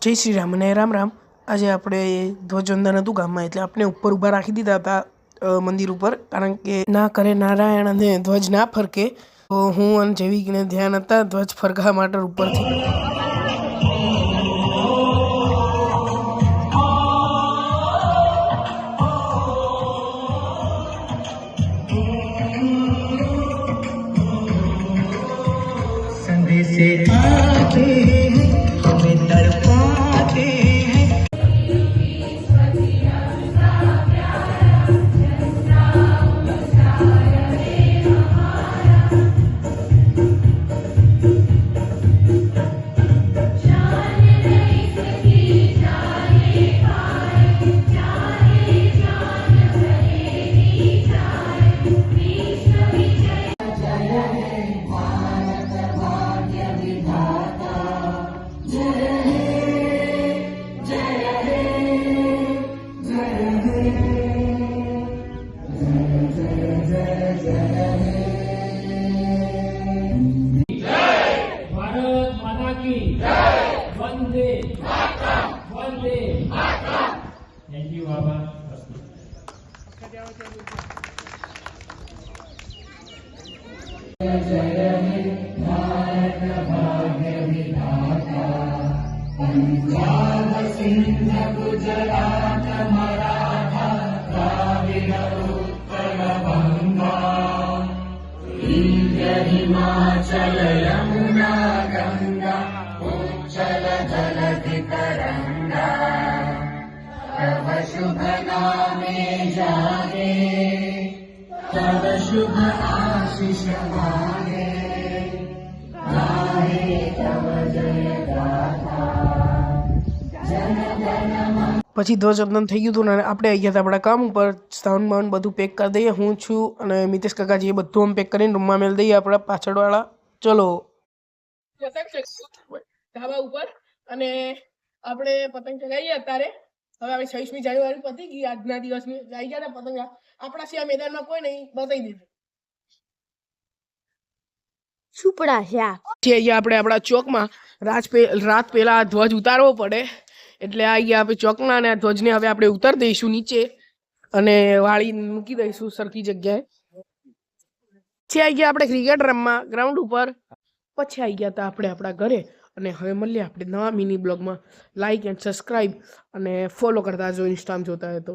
જય શ્રી રામ અને રામ રામ। આજે આપણે ધ્વજવંદન હતું ગામમાં, એટલે આપણે ઉપર ઊભા રાખી દીધા હતા મંદિર ઉપર, કારણ કે ના કરે નારાયણ અને ધ્વજ ના ફરકે। તો હું અને જૈવિકને ધ્યાન હતા ધ્વજ ફરકાવા માટે ઉપરથી। से आके हमें तड़पाते हैं। वंदे वंदे थैंक यू बाबा। जय हे भारत भाग्य विधाता, पंजाब सिंध गुजरात मराठा द्राविड़ उत्कल बंगा, विंध्य हिमाचल यमुना गंगा उच्चल जलधि तरंगा, तव शुभ नामे जागे, तव शुभ आशीष मागे, गाहे तव जय गाथा, जन गण मन। પછી ધ્વજવંદન થઈ ગયું હતું ને આપણે આવી ગયા હતા આપણા કામ ઉપર। સાઉન્ડ બાઉન્ડ બધું પેક કરી દઈએ, હું છું અને મિતેશ કાકાજી, એ બધું અમે પેક કરીને રૂમમાં મેળ દઈએ આપણા પાછળવાળા। ચલો ધાબા ઉપર અને આપણે પતંગ ચગાવીએ અત્યારે। હવે 26મી જાન્યુઆરી પતી ગઈ, આજના દિવસની આવી ગયા હતા પતંગ। આપણા સિવાય મેદાનમાં કોઈ નહીં, બતાવી દીધું સુપડા છે આ। અહીંયા આપણે આપણા ચોકમાં રાત પહેલા ધ્વજ ઉતારવો પડે, એટલે આ ગયા આપણે ચોકમાં અને આ ધ્વજને હવે આપણે ઉતારી દઈશું નીચે અને વાળી મૂકી દઈશું સરખી જગ્યાએ। પછી આવી ગયા આપણે ક્રિકેટ રમવા ગ્રાઉન્ડ ઉપર। પછી આવી ગયા હતા આપણે આપણા ઘરે અને હવે મળીએ આપણે નવા મિની બ્લોગમાં। લાઇક એન્ડ સબસ્ક્રાઈબ અને ફોલો કરતા જો ઇન્સ્ટામાં જોતા હોય તો।